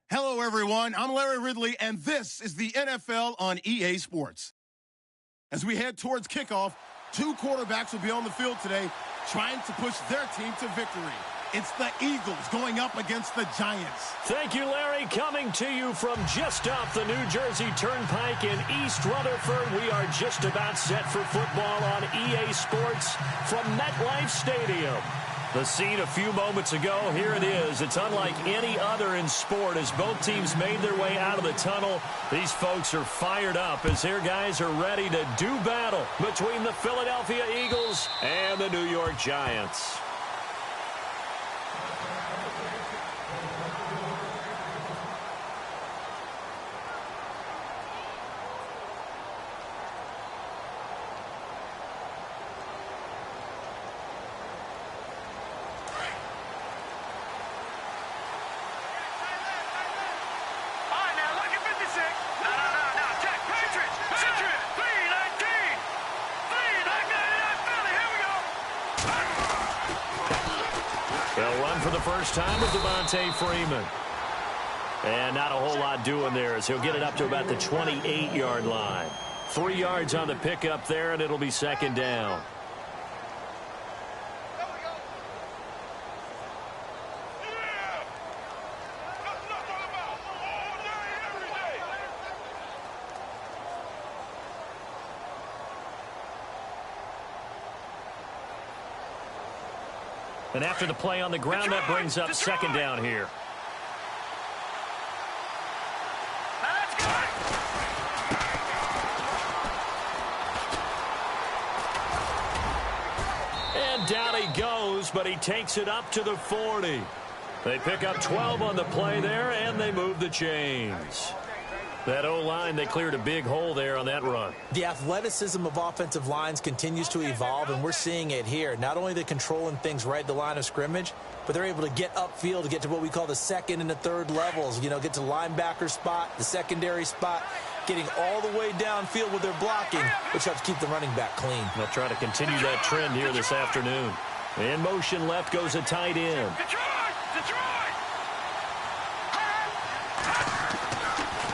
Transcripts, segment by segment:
Hello, everyone. I'm Larry Ridley, and this is the NFL on EA Sports. As we head towards kickoff, two quarterbacks will be on the field today trying to push their team to victory. It's the Eagles going up against the Giants. Thank you, Larry. Coming to you from just off the New Jersey Turnpike in East Rutherford, we are just about set for football on EA Sports from MetLife Stadium. The scene a few moments ago, here it is. It's unlike any other in sport as both teams made their way out of the tunnel. These folks are fired up as their guys are ready to do battle between the Philadelphia Eagles and the New York Giants. They'll run for the first time with Devontae Freeman. And not a whole lot doing there as he'll get it up to about the 28-yard line. 3 yards on the pickup there, and it'll be second down. And after the play on the ground, that brings up second down here. And down he goes, but he takes it up to the 40. They pick up 12 on the play there, and they move the chains. That O-line, they cleared a big hole there on that run. The athleticism of offensive lines continues to evolve, and we're seeing it here. Not only are they controlling things right at the line of scrimmage, but they're able to get upfield to get to what we call the second and the third levels. You know, get to the linebacker spot, the secondary spot, getting all the way downfield with their blocking, which helps keep the running back clean. They'll try to continue that trend here this afternoon. In motion left goes a tight end.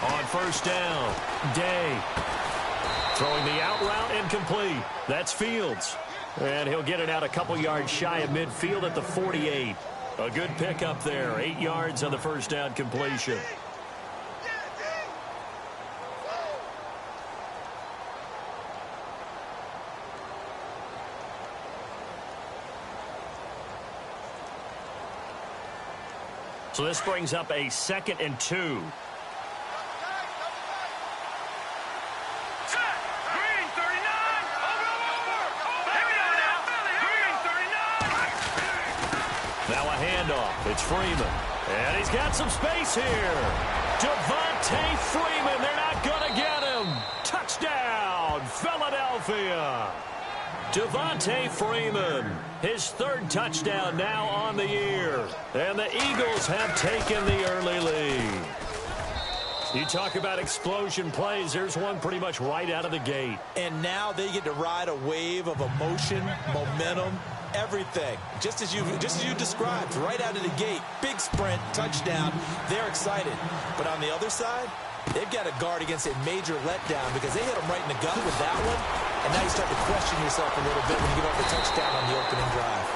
On first down, Day. Throwing the out route incomplete. That's Fields. And he'll get it out a couple yards shy of midfield at the 48. A good pickup there. 8 yards on the first down completion. So this brings up a 2nd and 2. It's Freeman, and he's got some space here. Devontae Freeman, they're not going to get him. Touchdown, Philadelphia. Devontae Freeman, his 3rd touchdown now on the year. And the Eagles have taken the early lead. You talk about explosion plays. There's one pretty much right out of the gate. And now they get to ride a wave of emotion, momentum, everything. Just as you described, right out of the gate. Big sprint, touchdown. They're excited. But on the other side, they've got to guard against a major letdown because they hit them right in the gut with that one. And now you start to question yourself a little bit when you give up the touchdown on the opening drive.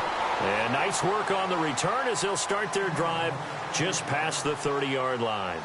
And nice work on the return as they'll start their drive just past the 30-yard line.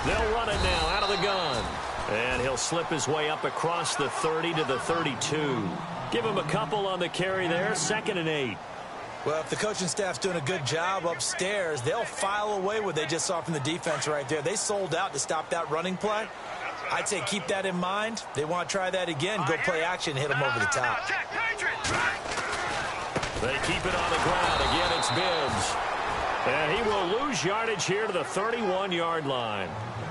They'll run it now out of the gun. And he'll slip his way up across the 30 to the 32. Give him a couple on the carry there. 2nd and 8. Well, if the coaching staff's doing a good job upstairs, they'll file away what they just saw from the defense right there. They sold out to stop that running play. I'd say keep that in mind. They want to try that again. Go play action, hit them over the top. They keep it on the ground. Again, it's Bibbs. And he will lose yardage here to the 31-yard line.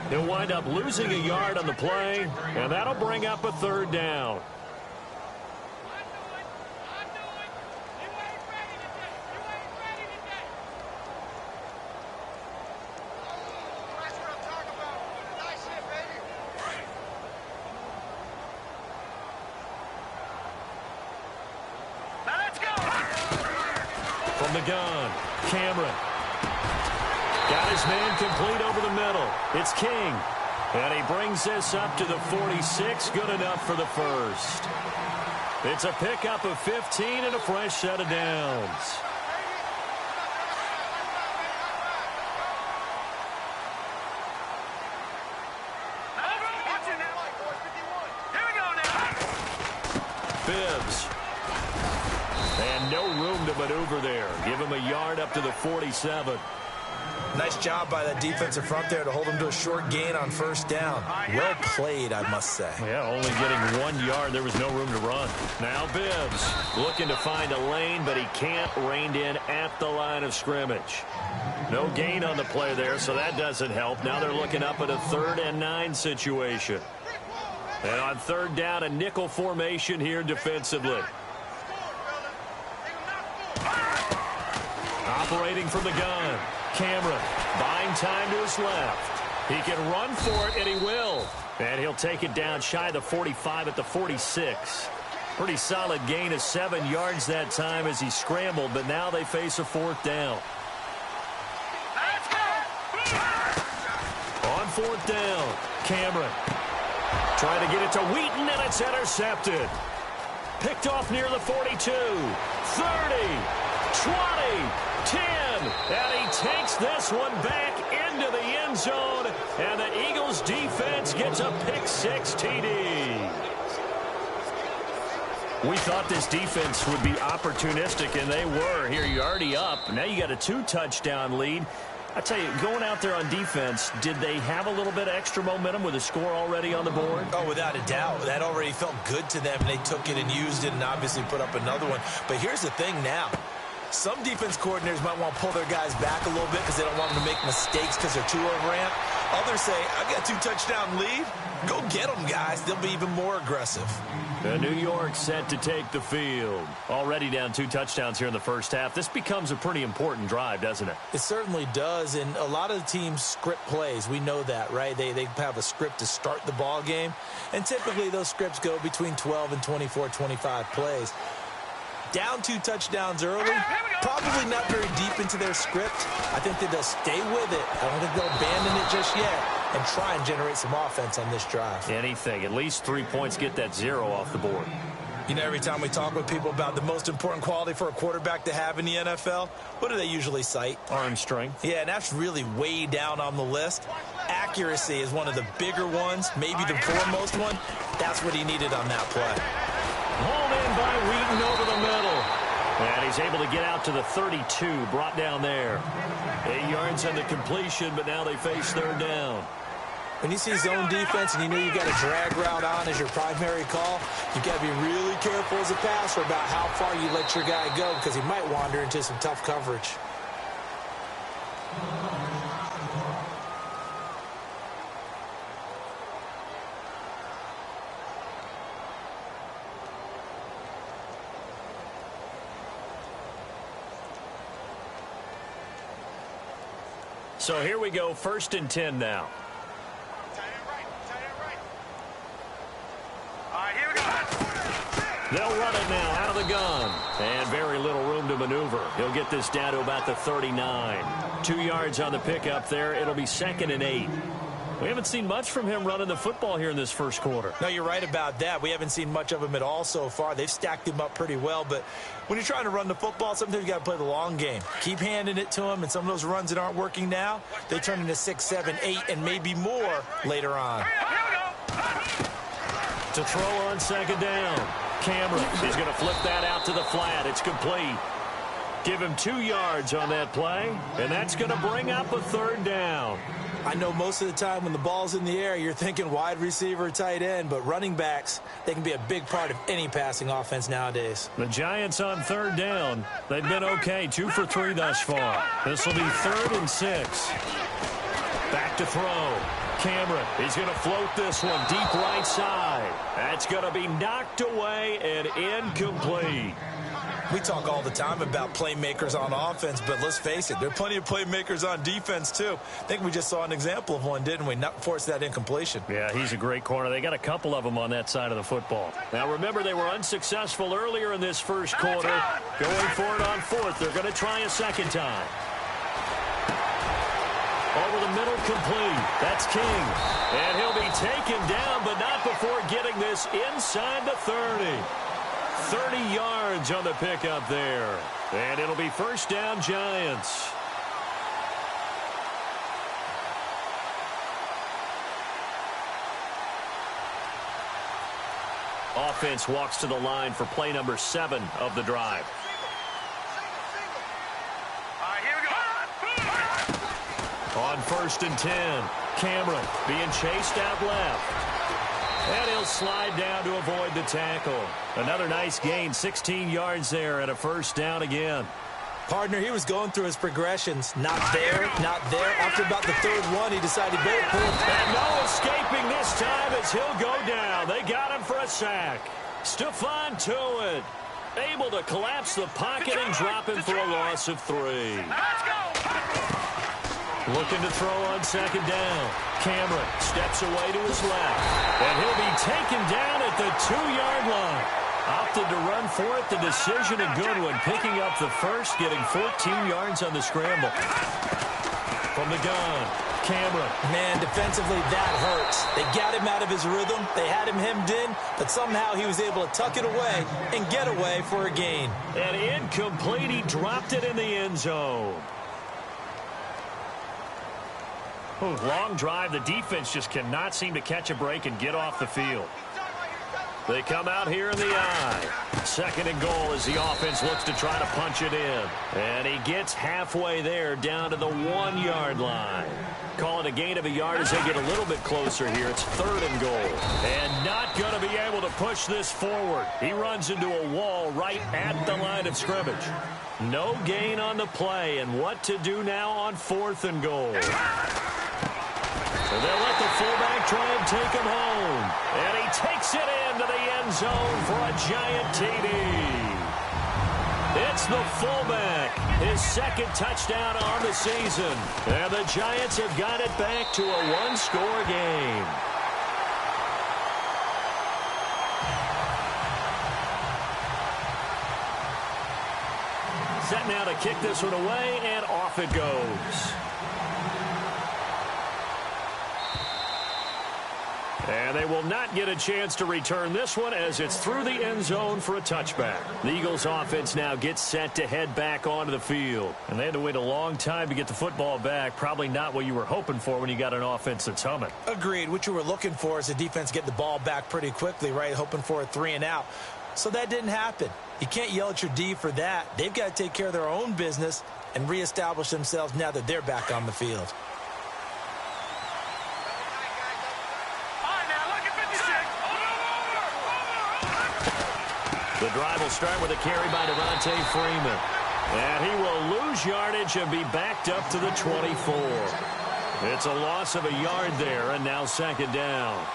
He'll wind up losing a yard on the play, and that'll bring up a third down. From the gun, Cameron. Got his man complete over the middle. It's King. And he brings this up to the 46. Good enough for the first. It's a pickup of 15 and a fresh set of downs. Bibbs. And no room to maneuver there. Give him a yard up to the 47. Nice job by that defensive front there to hold him to a short gain on first down. Well played, I must say. Yeah, only getting 1 yard. There was no room to run. Now Bibbs looking to find a lane, but he can't. Reined in at the line of scrimmage. No gain on the play there, so that doesn't help. Now they're looking up at a 3rd and 9 situation. And on 3rd down, a nickel formation here defensively. Operating from the gun, Cameron buying time to his left. He can run for it, and he will. And he'll take it down shy of the 45 at the 46. Pretty solid gain of 7 yards that time as he scrambled, but now they face a 4th down. On 4th down, Cameron trying to get it to Wheaton, and it's intercepted. Picked off near the 42, 30, 20, 10, and he takes this one back into the end zone, and the Eagles defense gets a pick-6 TD. We thought this defense would be opportunistic, and they were. Here you're already up. Now you got a 2-touchdown lead. I tell you, going out there on defense, did they have a little bit of extra momentum with a score already on the board? Oh, without a doubt. That already felt good to them. They took it and used it and obviously put up another one. But here's the thing now. Some defense coordinators might want to pull their guys back a little bit because they don't want them to make mistakes because they're too overramped. Others say, I've got a 2-touchdown lead. Go get them, guys. They'll be even more aggressive. The New York set to take the field. Already down 2 touchdowns here in the first half. This becomes a pretty important drive, doesn't it? It certainly does, and a lot of the teams script plays. We know that, right? They have a script to start the ball game, and typically those scripts go between 12 and 24, 25 plays. Down 2 touchdowns early, probably not very deep into their script. I think that they'll stay with it. I don't think they'll abandon it just yet and try and generate some offense on this drive. Anything. At least 3 points, get that 0 off the board. You know, every time we talk with people about the most important quality for a quarterback to have in the NFL, what do they usually cite? Arm strength. Yeah, and that's really way down on the list. Accuracy is one of the bigger ones, maybe the foremost one. That's what he needed on that play. Hauled in by Wheaton over the middle. And he's able to get out to the 32, brought down there. 8 yards on the completion, but now they face 3rd down. When you see zone defense and you know you got a drag route on as your primary call, you got to be really careful as a passer about how far you let your guy go because he might wander into some tough coverage. So here we go, 1st and 10 now. They'll run it now out of the gun. And very little room to maneuver. He'll get this down to about the 39. 2 yards on the pickup there. It'll be 2nd and 8. We haven't seen much from him running the football here in this first quarter. No, you're right about that. We haven't seen much of him at all so far. They've stacked him up pretty well, but when you're trying to run the football, sometimes you got to play the long game. Keep handing it to him, and some of those runs that aren't working now, they turn into 6, 7, 8, and maybe more later on. To throw on 2nd down. Cameron, he's going to flip that out to the flat. It's complete. Give him 2 yards on that play, and that's going to bring up a third down. I know most of the time when the ball's in the air, you're thinking wide receiver, tight end, but running backs, they can be a big part of any passing offense nowadays. The Giants on third down. They've been okay, 2 for 3 thus far. This will be 3rd and 6. Back to throw. Cameron, he's going to float this one deep right side. That's going to be knocked away and incomplete. We talk all the time about playmakers on offense, but let's face it, there are plenty of playmakers on defense, too. I think we just saw an example of one, didn't we? Not force that incompletion. Yeah, he's a great corner. They got a couple of them on that side of the football. Now, remember, they were unsuccessful earlier in this first quarter. Going for it on 4th. They're going to try a second time. Over the middle, complete. That's King. And he'll be taken down, but not before getting this inside the 30. 30 yards on the pickup there. And it'll be first down, Giants. Offense walks to the line for play number 7 of the drive. On 1st and 10, Cameron being chased out left. And he'll slide down to avoid the tackle. Another nice gain, 16 yards there, and a first down again. Partner, he was going through his progressions. Not there, not there. After about the 3rd one, he decided better pull it. And no escaping this time as he'll go down. They got him for a sack. Stephon Tuitt able to collapse the pocket and drop him for a loss of 3. Looking to throw on 2nd down. Cameron steps away to his left. And he'll be taken down at the 2-yard line. Opted to run for it. The decision a good one. Picking up the first, getting 14 yards on the scramble. From the gun, Cameron. Man, defensively, that hurts. They got him out of his rhythm. They had him hemmed in, but somehow he was able to tuck it away and get away for a gain. And incomplete. He dropped it in the end zone. Long drive. The defense just cannot seem to catch a break and get off the field. They come out here in the eye. 2nd and goal as the offense looks to try to punch it in. And he gets halfway there down to the 1-yard line. Call it a gain of a yard as they get a little bit closer here. It's 3rd and goal. And not going to be able to push this forward. He runs into a wall right at the line of scrimmage. No gain on the play. And what to do now on 4th and goal. So they'll let the fullback try and take him home. And he takes it into the end zone for a Giant TD. It's the fullback. His 2nd touchdown on the season. And the Giants have got it back to a 1-score game. Set now to kick this one away, and off it goes. And they will not get a chance to return this one as it's through the end zone for a touchback. The Eagles offense now gets set to head back onto the field. And they had to wait a long time to get the football back. Probably not what you were hoping for when you got an offense that's humming. Agreed. What you were looking for is the defense get the ball back pretty quickly, right? Hoping for a 3 and out. So that didn't happen. You can't yell at your D for that. They've got to take care of their own business and reestablish themselves now that they're back on the field. The drive will start with a carry by Devontae Freeman. And he will lose yardage and be backed up to the 24. It's a loss of a yard there, and now 2nd down.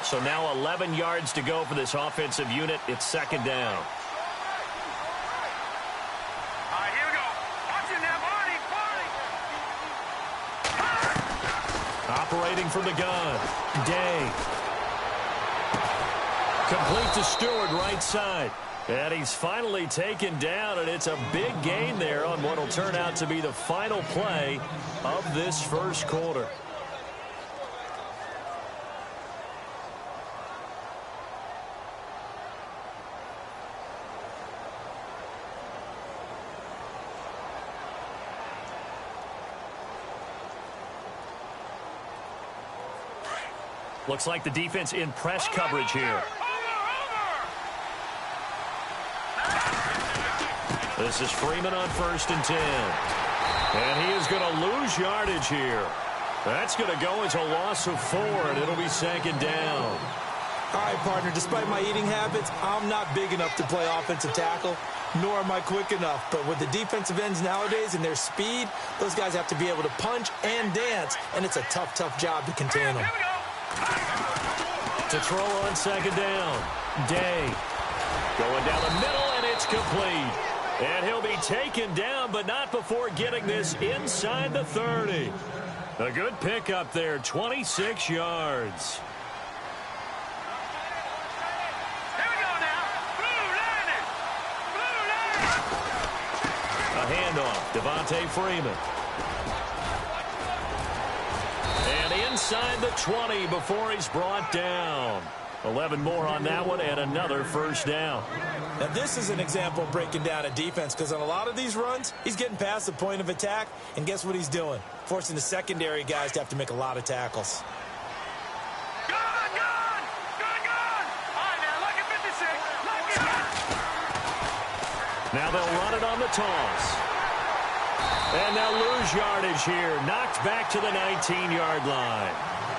So now 11 yards to go for this offensive unit. It's 2nd down. Operating from the gun. Day. Complete to Stewart, right side. And he's finally taken down, and it's a big gain there on what will turn out to be the final play of this first quarter. Looks like the defense in press coverage here. This is Freeman on 1st and 10. And he is going to lose yardage here. That's going to go as a loss of 4, and it'll be 2nd down. All right, partner, despite my eating habits, I'm not big enough to play offensive tackle, nor am I quick enough. But with the defensive ends nowadays and their speed, those guys have to be able to punch and dance, and it's a tough, tough job to contain them. To throw on 2nd down. Day going down the middle, and it's complete. And he'll be taken down, but not before getting this inside the 30. A good pickup there, 26 yards. A handoff, Devontae Freeman. And inside the 20 before he's brought down. 11 more on that one and another 1st down. Now, this is an example of breaking down a defense, because on a lot of these runs, he's getting past the point of attack, and guess what he's doing? Forcing the secondary guys to have to make a lot of tackles. Good! All right, now, look at 56. Now they'll run it on the toss. And they'll lose yardage here. Knocked back to the 19-yard line.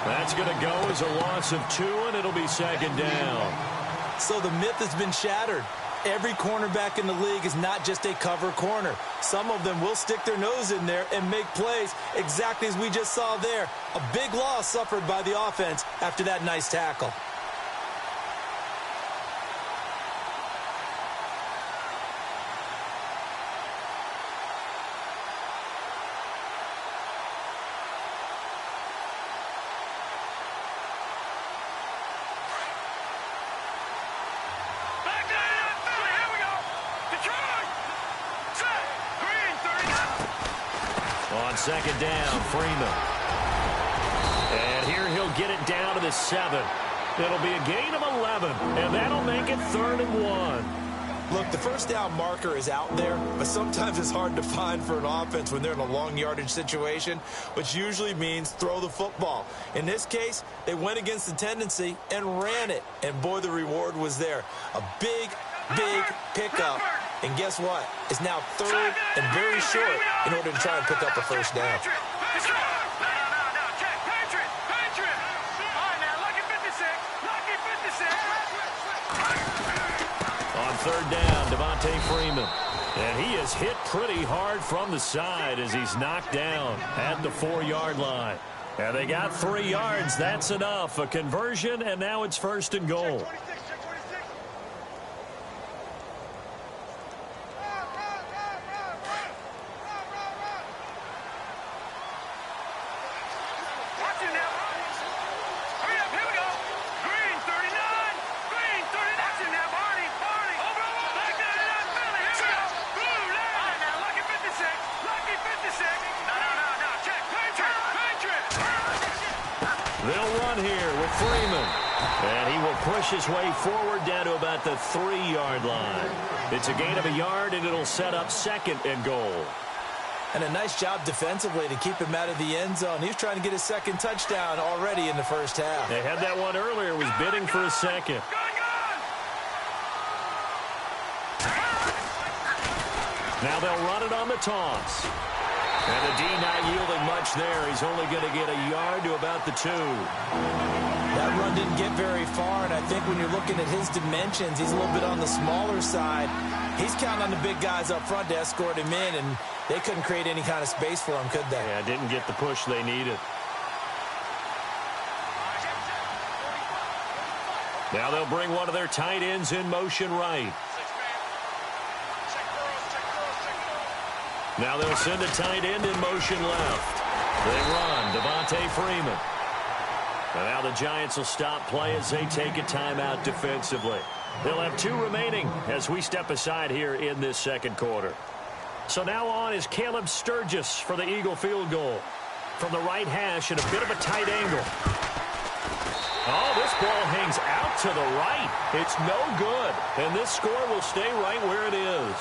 That's going to go as a loss of 2, and it'll be 2nd down. So the myth has been shattered. Every cornerback in the league is not just a cover corner. Some of them will stick their nose in there and make plays exactly as we just saw there. A big loss suffered by the offense after that nice tackle. On 2nd down, Freeman. And here he'll get it down to the 7. It'll be a gain of 11, and that'll make it 3rd and 1. Look, the 1st down marker is out there, but sometimes it's hard to find for an offense when they're in a long yardage situation, which usually means throw the football. In this case, they went against the tendency and ran it, and boy, the reward was there. A big, big pickup. And guess what? It's now 3rd and very short in order to try and pick up a 1st down. On 3rd down, Devontae Freeman. And he is hit pretty hard from the side as he's knocked down at the 4-yard line. And they got 3 yards. That's enough. A conversion, and now it's 1st and goal. They'll run here with Freeman. And he will push his way forward down to about the 3-yard line. It's a gain of a yard, and it'll set up 2nd and goal. And a nice job defensively to keep him out of the end zone. He was trying to get his 2nd touchdown already in the 1st half. They had that one earlier, was bidding for a 2nd. Now they'll run it on the toss. And the D not yielding much there. He's only going to get a yard to about the 2. That run didn't get very far, and I think when you're looking at his dimensions, he's a little bit on the smaller side. He's counting on the big guys up front to escort him in, and they couldn't create any kind of space for him, could they? Yeah, didn't get the push they needed. Now they'll bring one of their tight ends in motion right. Now they'll send a tight end in motion left. They run, Devontae Freeman. And now the Giants will stop play as they take a timeout defensively. They'll have 2 remaining as we step aside here in this 2nd quarter. So now on is Caleb Sturgis for the Eagle field goal. From the right hash at a bit of a tight angle. Oh, this ball hangs out to the right. It's no good. And this score will stay right where it is.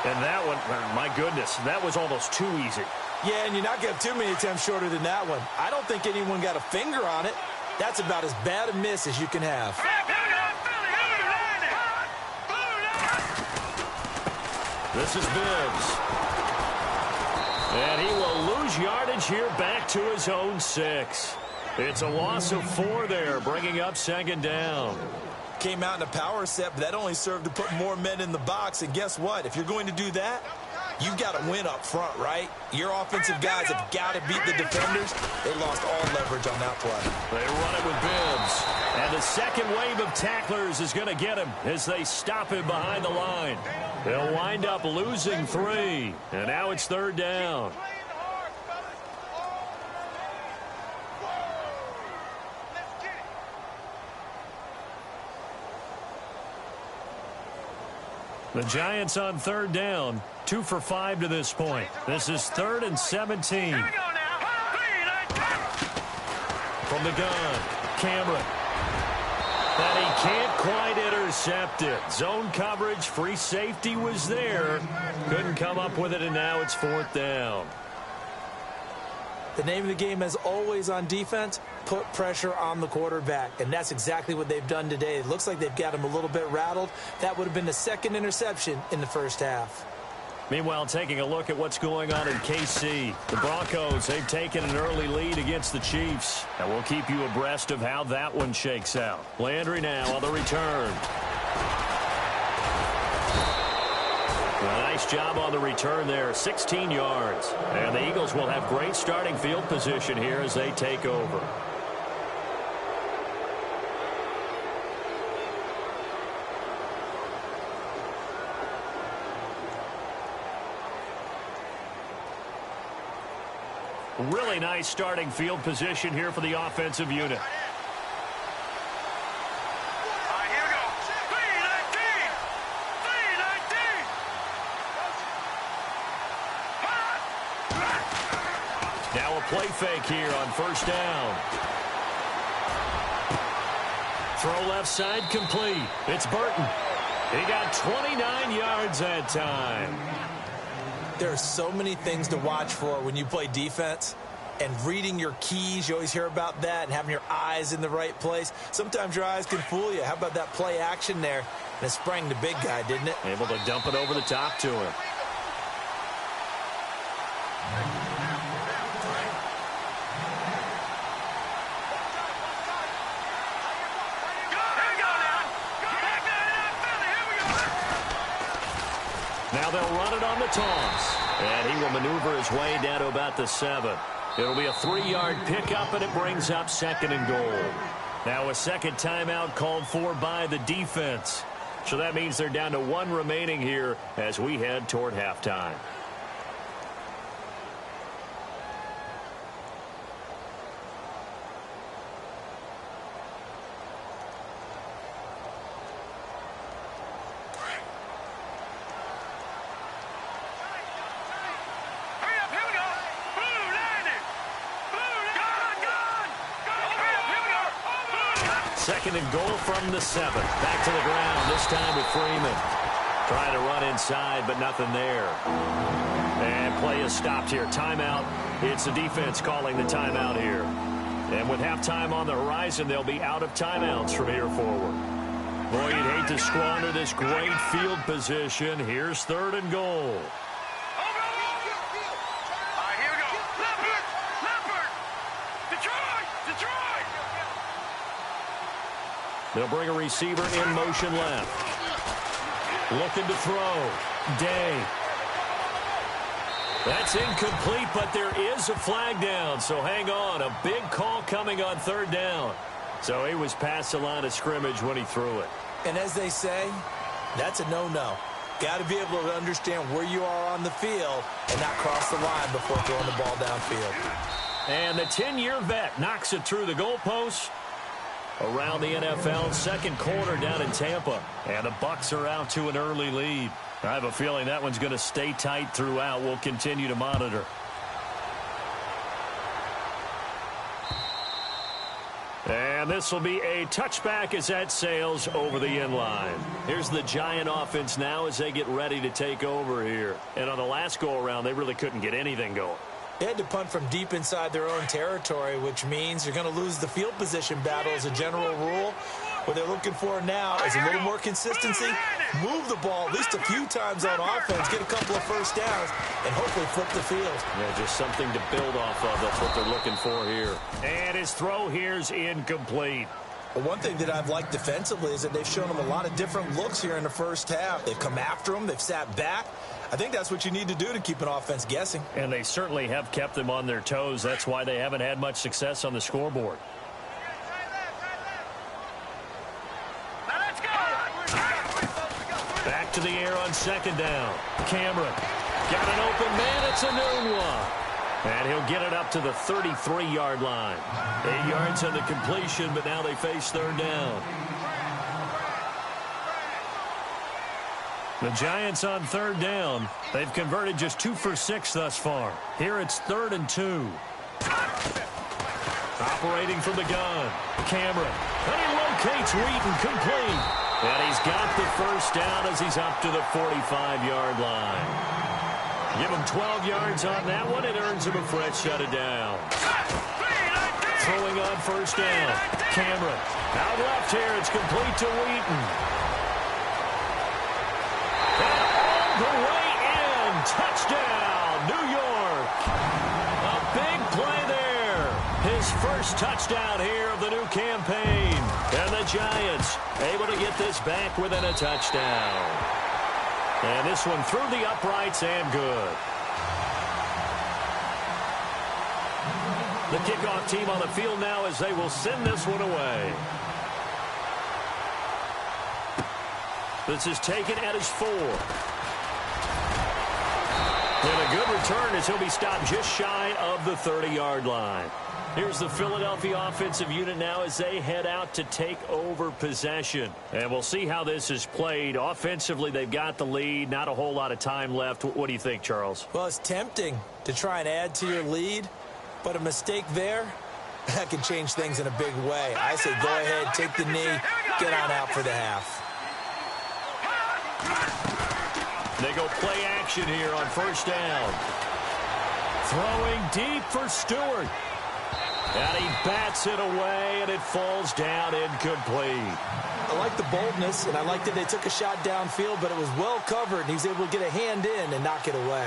And that one, my goodness, that was almost too easy. Yeah, and you're not getting too many attempts shorter than that one. I don't think anyone got a finger on it. That's about as bad a miss as you can have. This is Bibbs. And he will lose yardage here back to his own 6. It's a loss of 4 there, bringing up second down. Came out in a power set, but that only served to put more men in the box. And guess what? If you're going to do that, you've got to win up front, right? Your offensive guys have got to beat the defenders. They lost all leverage on that play. They run it with Bibbs. And the second wave of tacklers is going to get him as they stop him behind the line. They'll wind up losing 3. And now it's third down. The Giants on third down, 2 for 5 to this point. This is 3rd and 17. From the gun, Cameron. And he can't quite intercept it. Zone coverage, free safety was there. Couldn't come up with it, and now it's 4th down. The name of the game, as always on defense, put pressure on the quarterback. And that's exactly what they've done today. It looks like they've got him a little bit rattled. That would have been the second interception in the first half. Meanwhile, taking a look at what's going on in KC. The Broncos, they've taken an early lead against the Chiefs. And we'll keep you abreast of how that one shakes out. Landry now on the return. A nice job on the return there, 16 yards. And the Eagles will have great starting field position here as they take over. Really nice starting field position here for the offensive unit. Now a play fake here on first down. Throw left side complete. It's Burton. He got 29 yards that time. There are so many things to watch for when you play defense. And reading your keys, you always hear about that, and having your eyes in the right place. Sometimes your eyes can fool you. How about that play action there? And it sprang the big guy, didn't it? Able to dump it over the top to him. Now they'll run it on the toss. And he will maneuver his way down to about the 7. It'll be a 3-yard pickup, and it brings up 2nd and goal. Now a second timeout called for by the defense. So that means they're down to 1 remaining here as we head toward halftime. Second and goal from the 7. Back to the ground, this time with Freeman. Trying to run inside, but nothing there. And play is stopped here. Timeout. It's the defense calling the timeout here. And with halftime on the horizon, they'll be out of timeouts from here forward. Boy, you'd hate to squander this great field position. Here's 3rd and goal. They'll bring a receiver in motion left. Looking to throw. Day. That's incomplete, but there is a flag down, so hang on. A big call coming on 3rd down. So he was past the line of scrimmage when he threw it. And as they say, that's a no-no. Got to be able to understand where you are on the field and not cross the line before throwing the ball downfield. And the 10-year vet knocks it through the goalpost. Around the NFL, second quarter down in Tampa. And the Bucs are out to an early lead. I have a feeling that one's going to stay tight throughout. We'll continue to monitor. And this will be a touchback as that sails over the end line. Here's the Giant offense now as they get ready to take over here. And on the last go-around, they really couldn't get anything going. They had to punt from deep inside their own territory, which means you're going to lose the field position battle as a general rule. What they're looking for now is a little more consistency, move the ball at least a few times on offense, get a couple of first downs, and hopefully flip the field. Yeah, just something to build off of. That's what they're looking for here. And his throw here's incomplete. Well, one thing that I've liked defensively is that they've shown them a lot of different looks here in the first half. They've come after them. They've sat back. I think that's what you need to do to keep an offense guessing. And they certainly have kept them on their toes. That's why they haven't had much success on the scoreboard. Back to the air on second down. Cameron got an open man. It's a new one. And he'll get it up to the 33-yard line. 8 yards on the completion, but now they face third down. The Giants on third down. They've converted just 2 for 6 thus far. Here it's 3rd and 2. Operating from the gun. Cameron. And he locates Wheaton, complete. And he's got the first down as he's up to the 45-yard line. Give him 12 yards on that one. It earns him a fresh shut it down. Throwing on first down. Cameron. Out left here. It's complete to Wheaton. And all the way in. Touchdown, New York. A big play there. His first touchdown here of the new campaign. And the Giants able to get this back within a touchdown. And this one through the uprights and good. The kickoff team on the field now as they will send this one away. This is taken at his 4. And a good return as he'll be stopped just shy of the 30-yard line. Here's the Philadelphia offensive unit now as they head out to take over possession. And we'll see how this is played. Offensively, they've got the lead. Not a whole lot of time left. What do you think, Charles? Well, it's tempting to try and add to your lead, but a mistake there, that can change things in a big way. I say go ahead, take the knee, get on out for the half. They go play action here on first down. Throwing deep for Stewart. And he bats it away, and it falls down incomplete. I like the boldness, and I like that they took a shot downfield, but it was well covered, and he was able to get a hand in and knock it away.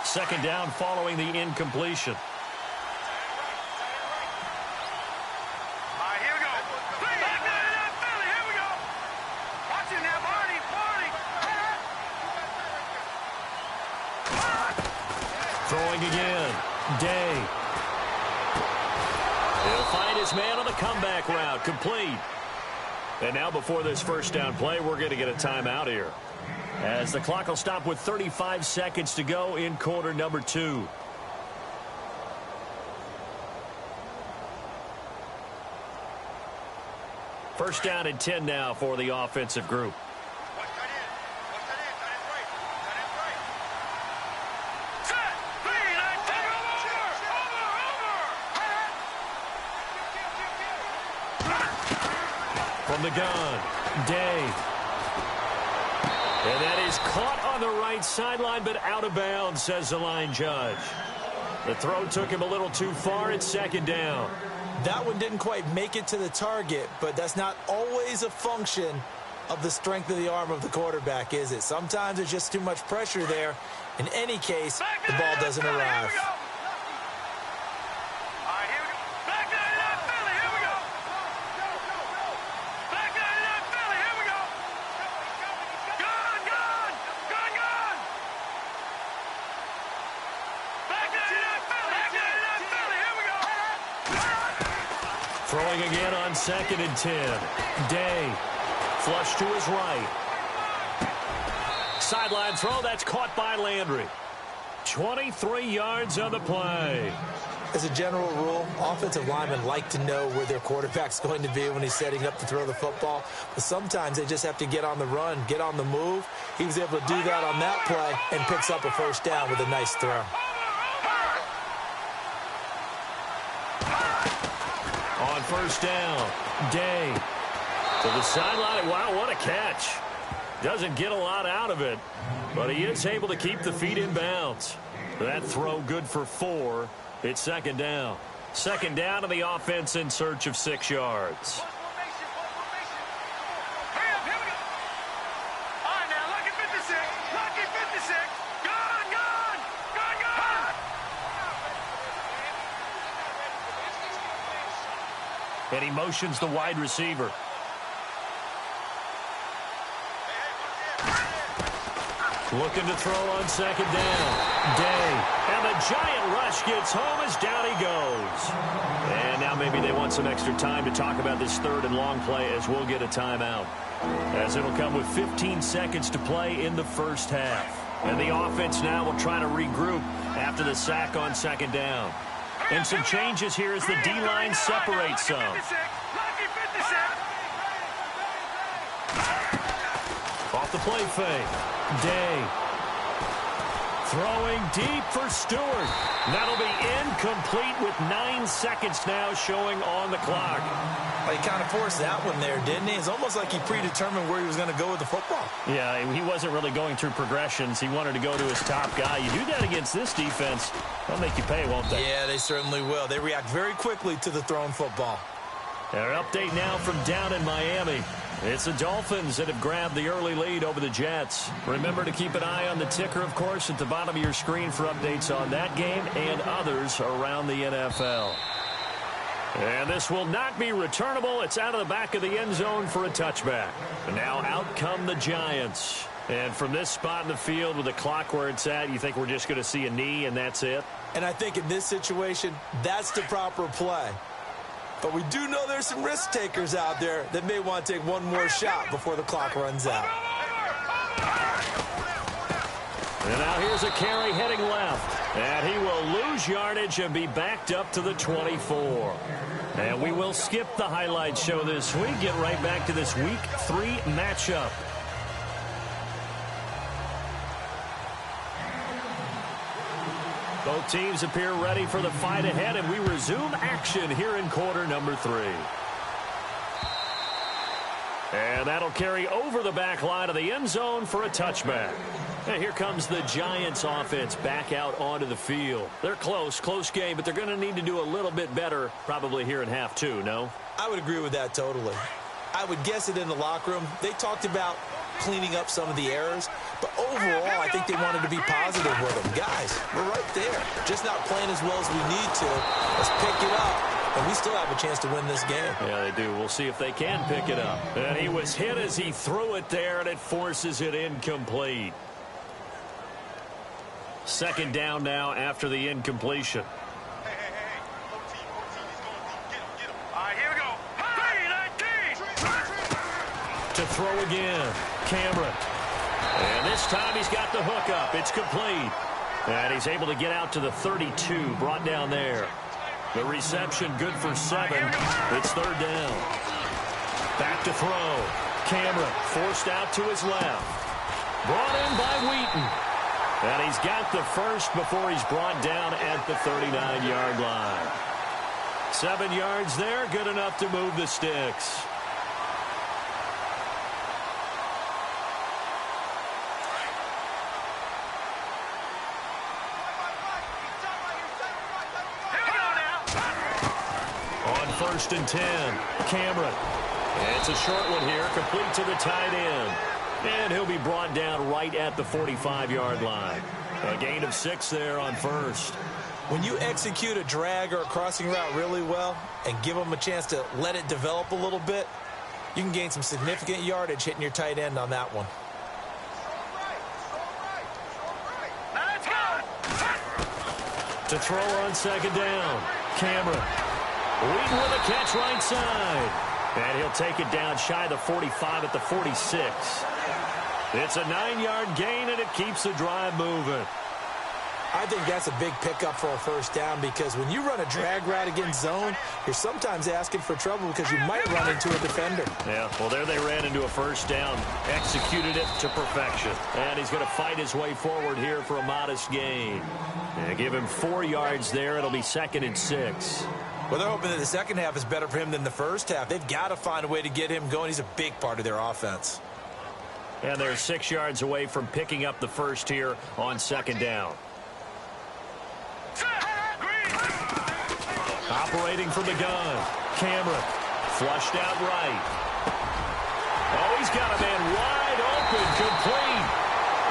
Second down following the incompletion. Throwing again. Day. He'll find his man on the comeback route. Complete. And now before this first down play, we're going to get a timeout here, as the clock will stop with 35 seconds to go in quarter number 2. First down and 10 now for the offensive group. From the gun, Day. And that is caught on the right sideline, but out of bounds, says the line judge. The throw took him a little too far. It's second down. That one didn't quite make it to the target, but that's not always a function of the strength of the arm of the quarterback, is it? Sometimes there's just too much pressure there. In any case, the ball doesn't arrive. Throwing again on second and 10. Day. Flush to his right. Sideline throw. That's caught by Landry. 23 yards on the play. As a general rule, offensive linemen like to know where their quarterback's going to be when he's setting up to throw the football. But sometimes they just have to get on the run, get on the move. He was able to do that on that play and picks up a first down with a nice throw. first down. Day to the sideline. Wow, what a catch. Doesn't get a lot out of it, but he is able to keep the feet in bounds. That throw good for 4. It's second down. Second down to the offense in search of 6 yards. And he motions the wide receiver. Looking to throw on second down. Day. And the giant rush gets home as down he goes. And now maybe they want some extra time to talk about this third and long play as we'll get a timeout. As it'll come with 15 seconds to play in the first half. And the offense now will try to regroup after the sack on second down. And some changes here as the D-line separates some. Off the play fake. Day. Throwing deep for Stewart. That'll be incomplete with 9 seconds now showing on the clock. Well, he kind of forced that one there, didn't he? It's almost like he predetermined where he was going to go with the football. Yeah, he wasn't really going through progressions. He wanted to go to his top guy. You do that against this defense, they'll make you pay, won't they? Yeah, they certainly will. They react very quickly to the thrown football. Our update now from down in Miami. It's the Dolphins that have grabbed the early lead over the Jets. Remember to keep an eye on the ticker, of course, at the bottom of your screen for updates on that game and others around the NFL. And this will not be returnable. It's out of the back of the end zone for a touchback. And now out come the Giants. And from this spot in the field with the clock where it's at, you think we're just going to see a knee and that's it? And I think in this situation, that's the proper play. But we do know there's some risk takers out there that may want to take one more shot before the clock runs out. And now here's a carry heading left. And he will lose yardage and be backed up to the 24. And we will skip the highlight show this week. Get right back to this Week 3 matchup. Both teams appear ready for the fight ahead, and we resume action here in quarter number 3. And that'll carry over the back line of the end zone for a touchback. And here comes the Giants offense back out onto the field. They're close game, but they're going to need to do a little bit better probably here in half 2, no? I would agree with that totally. I would guess it in the locker room. They talked about cleaning up some of the errors, but overall, I think they wanted to be positive with them. Guys, we're right there. Just not playing as well as we need to. Let's pick it up, and we still have a chance to win this game. Yeah, they do. We'll see if they can pick it up. And he was hit as he threw it there, and it forces it incomplete. Second down now after the incompletion. To throw again, Cameron. And this time he's got the hook up. It's complete. And he's able to get out to the 32, brought down there. The reception good for 7. It's third down. Back to throw. Cameron forced out to his left. Brought in by Wheaton. And he's got the first before he's brought down at the 39-yard line. 7 yards there, good enough to move the sticks. First and 10, Cameron. And it's a short one here, complete to the tight end. And he'll be brought down right at the 45-yard line. A gain of 6 there on first. When you execute a drag or a crossing route really well and give them a chance to let it develop a little bit, you can gain some significant yardage hitting your tight end on that one. To throw on second down, Cameron. Wheaton with a catch right side. And he'll take it down shy of the 45 at the 46. It's a 9-yard gain, and it keeps the drive moving. I think that's a big pickup for a first down because when you run a drag route against zone, you're sometimes asking for trouble because you might run into a defender. Yeah, well, there they ran into a first down, executed it to perfection. And he's going to fight his way forward here for a modest gain. And give him 4 yards there. It'll be 2nd and 6. Well, they're hoping that the second half is better for him than the first half. They've got to find a way to get him going. He's a big part of their offense. And they're 6 yards away from picking up the first here on second down. Operating from the gun, Cameron, flushed out right. Oh, he's got a man wide open, complete.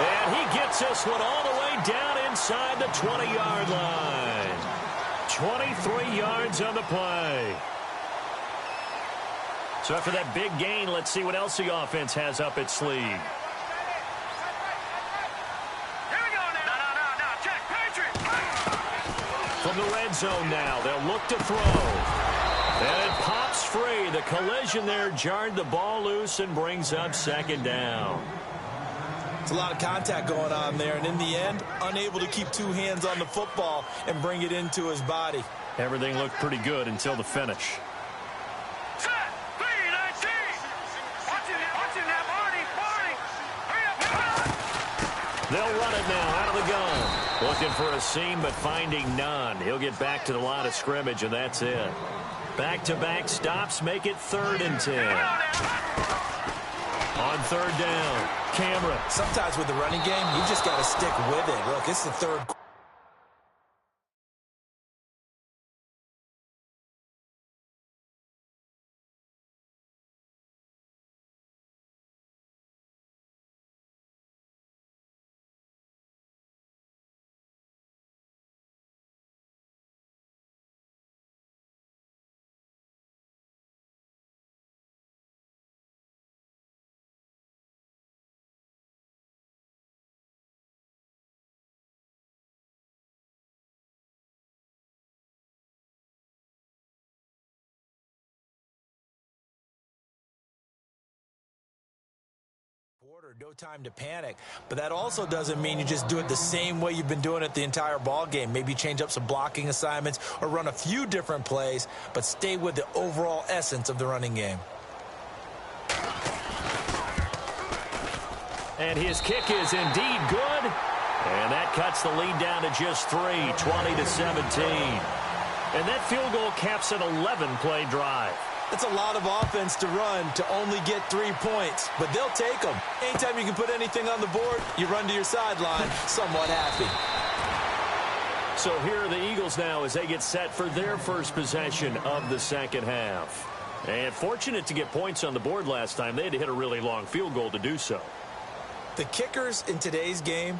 And he gets this one all the way down inside the 20-yard line. 23 yards on the play. So after that big gain, let's see what else the offense has up its sleeve. Here we go now. No. Check. Patriot. From the red zone now, they'll look to throw. And it pops free. The collision there jarred the ball loose and brings up second down. It's a lot of contact going on there, and in the end, unable to keep two hands on the football and bring it into his body. Everything looked pretty good until the finish. Set. 3-19. Watch it now, Barney. Hurry up. They'll run it now out of the gun. Looking for a seam, but finding none. He'll get back to the line of scrimmage, and that's it. Back-to-back stops make it 3rd and 10. On third down, Cameron. Sometimes with the running game, you just got to stick with it. Look, it's the third quarter. No time to panic, but that also doesn't mean you just do it the same way you've been doing it the entire ball game. Maybe change up some blocking assignments or run a few different plays, but stay with the overall essence of the running game. And his kick is indeed good, and that cuts the lead down to just 3, 20-17. And that field goal caps an 11-play drive. It's a lot of offense to run to only get 3 points, but they'll take them. Anytime you can put anything on the board, you run to your sideline somewhat happy. So here are the Eagles now as they get set for their first possession of the second half. And fortunate to get points on the board last time. They had to hit a really long field goal to do so. The kickers in today's game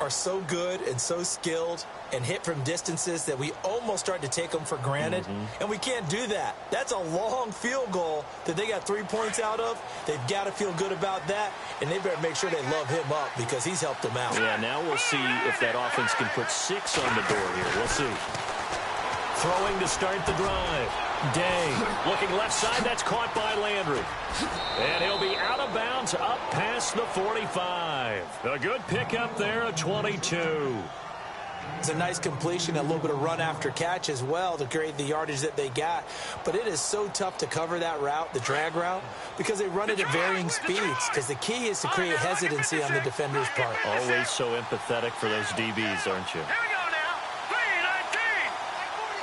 are so good and so skilled and hit from distances that we almost start to take them for granted. And we can't do that. That's a long field goal that they got 3 points out of. They've got to feel good about that, and they better make sure they love him up because he's helped them out. Yeah, now we'll see if that offense can put 6 on the board here. We'll see. Throwing to start the drive. Day looking left side. That's caught by Landry. And he'll be out of bounds up past the 45. A good pickup there, a 22. It's a nice completion, a little bit of run after catch as well to create the yardage that they got. But it is so tough to cover that route, the drag route, because they run it at varying speeds. Because the key is to create hesitancy on the defender's part. Always so empathetic for those DBs, aren't you? Here we go now. 3-19.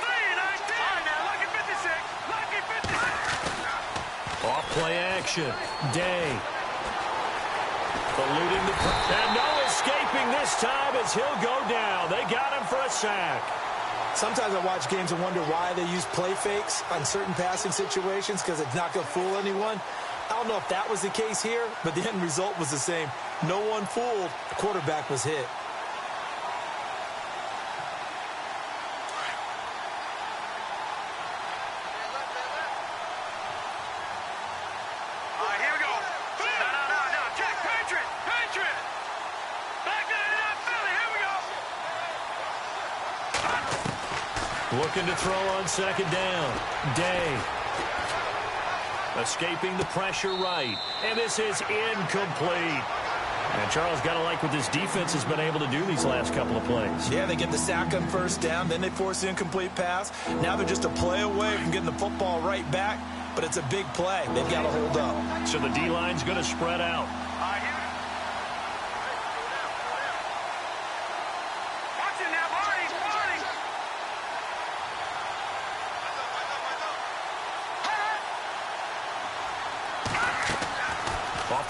3-19. All right, now, lucky 56. Lucky 56. Off play action. Day. Eluding the... And no escaping this time as he'll go down. They got him for a sack. Sometimes I watch games and wonder why they use play fakes on certain passing situations because it's not going to fool anyone. I don't know if that was the case here, but the end result was the same. No one fooled. The quarterback was hit. Looking to throw on second down. Day. Escaping the pressure right. And this is incomplete. And Charles, got to like what this defense has been able to do these last couple of plays. Yeah, they get the sack on first down. Then they force the incomplete pass. Now they're just a play away from getting the football right back. But it's a big play. They've got to hold up. So the D-line's going to spread out.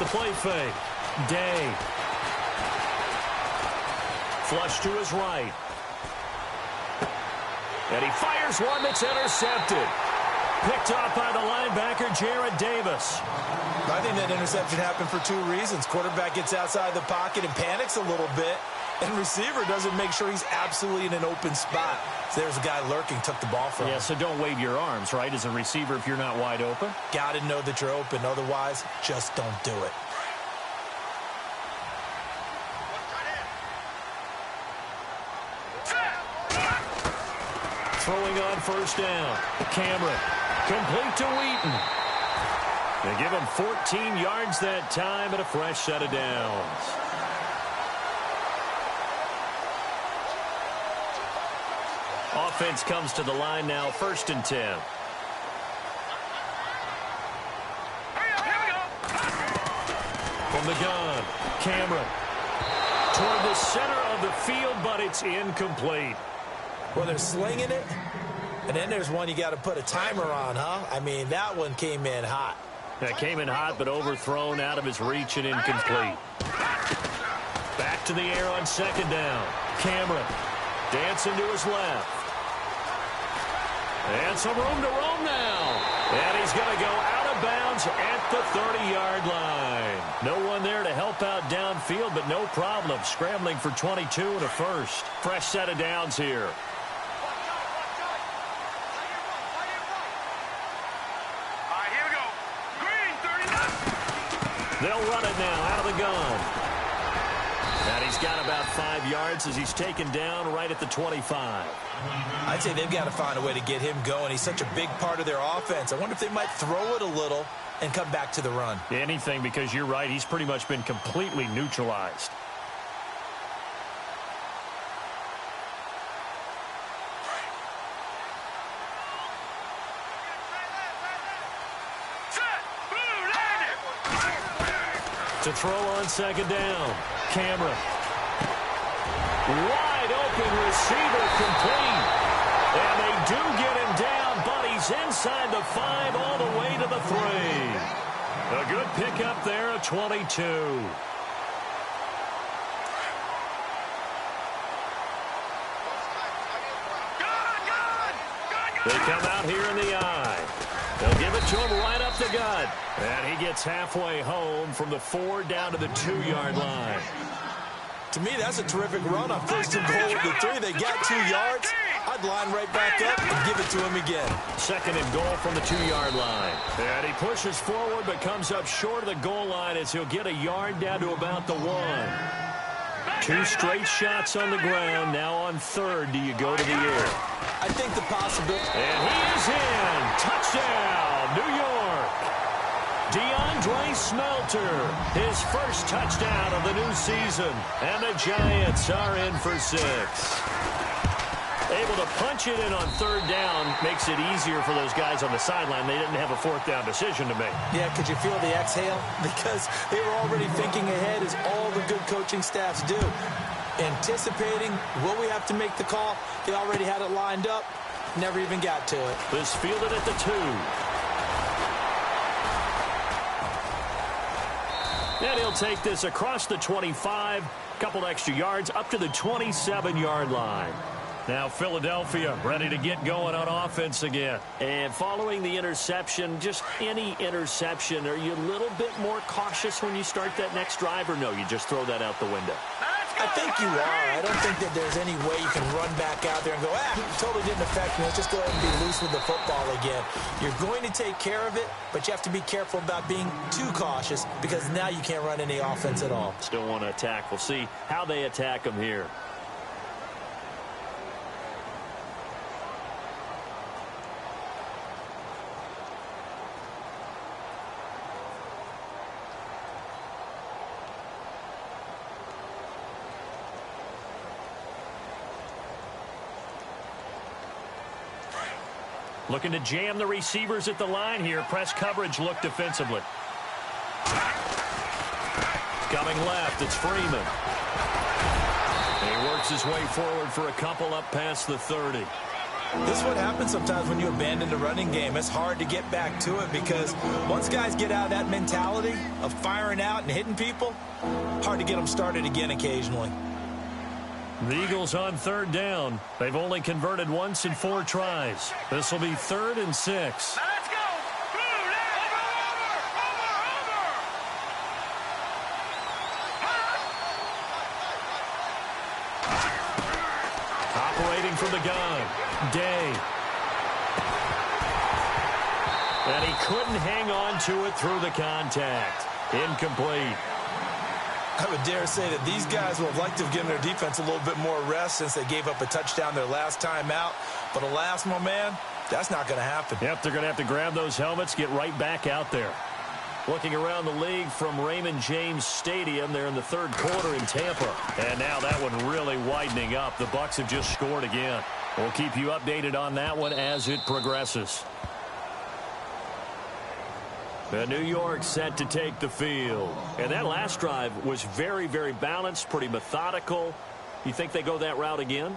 the play fake. Day. Flush to his right. And he fires one that's intercepted. Picked off by the linebacker, Jarrad Davis. I think that interception happened for two reasons. Quarterback gets outside the pocket and panics a little bit, and receiver doesn't make sure he's absolutely in an open spot. So there's a guy lurking, took the ball from him. Yeah, so don't wave your arms, right, as a receiver if you're not wide open. Got to know that you're open. Otherwise, just don't do it. Throwing on first down. Cameron. Complete to Wheaton. They give him 14 yards that time and a fresh set of downs. Offense comes to the line now, 1st and 10. From the gun, Cameron. Toward the center of the field, but it's incomplete. Well, they're slinging it, and then there's one you got to put a timer on, huh? I mean, that one came in hot. That came in hot, but overthrown, out of his reach and incomplete. Back to the air on 2nd down. Cameron dancing to his left. And some room to roam now. And he's going to go out of bounds at the 30-yard line. No one there to help out downfield, but no problem. Scrambling for 22 and a first. Fresh set of downs here. They'll run it now out of the gun. And he's got about 5 yards as he's taken down right at the 25. I'd say they've got to find a way to get him going. He's such a big part of their offense. I wonder if they might throw it a little and come back to the run. Anything, because you're right. He's pretty much been completely neutralized. To throw on 2nd down. Cameron. Wide open receiver complete. And they do get him down, but he's inside the 5 all the way to the 3. A good pickup there at 22. They come out here in the eye. They'll give it to him right up the gut. And he gets halfway home from the 4 down to the 2-yard line. To me, that's a terrific run on 1st and goal with the 3. They got 2 yards. I'd line right back up and give it to him again. 2nd and goal from the 2-yard line. And he pushes forward but comes up short of the goal line as he'll get a yard down to about the 1. 2 straight shots on the ground. Now on 3rd, do you go to the air? I think the possibility. And he is in. Touchdown, New York. DeAndre Smelter, his first touchdown of the new season. And the Giants are in for 6. Able to punch it in on 3rd down makes it easier for those guys on the sideline. They didn't have a 4th down decision to make. Yeah, could you feel the exhale? Because they were already thinking ahead, as all the good coaching staffs do. Anticipating, will we have to make the call? They already had it lined up. Never even got to it. This fielded at the 2. And he'll take this across the 25. Couple extra yards up to the 27-yard line. Now Philadelphia ready to get going on offense again. And following the interception, just any interception, are you a little bit more cautious when you start that next drive, or no, you just throw that out the window? I think you are. I don't think that there's any way you can run back out there and go, totally didn't affect me. Let's just go ahead and be loose with the football again. You're going to take care of it, but you have to be careful about being too cautious, because now you can't run any offense at all. Still want to attack. We'll see how they attack them here. Looking to jam the receivers at the line here. Press coverage look defensively. Coming left, it's Freeman. And he works his way forward for a couple up past the 30. This is what happens sometimes when you abandon the running game. It's hard to get back to it because once guys get out of that mentality of firing out and hitting people, hard to get them started again occasionally. The Eagles on third down. They've only converted once in 4 tries. This will be 3rd and 6. Let's go. Operating from the gun, Day. And he couldn't hang on to it through the contact. Incomplete. I would dare say that these guys would have liked to have given their defense a little bit more rest since they gave up a touchdown their last time out. But alas, my man, that's not going to happen. Yep, they're going to have to grab those helmets, get right back out there. Looking around the league from Raymond James Stadium, they're in the 3rd quarter in Tampa. And now that one really widening up. The Bucs have just scored again. We'll keep you updated on that one as it progresses. The New York set to take the field. And that last drive was very, very balanced, pretty methodical. You think they go that route again?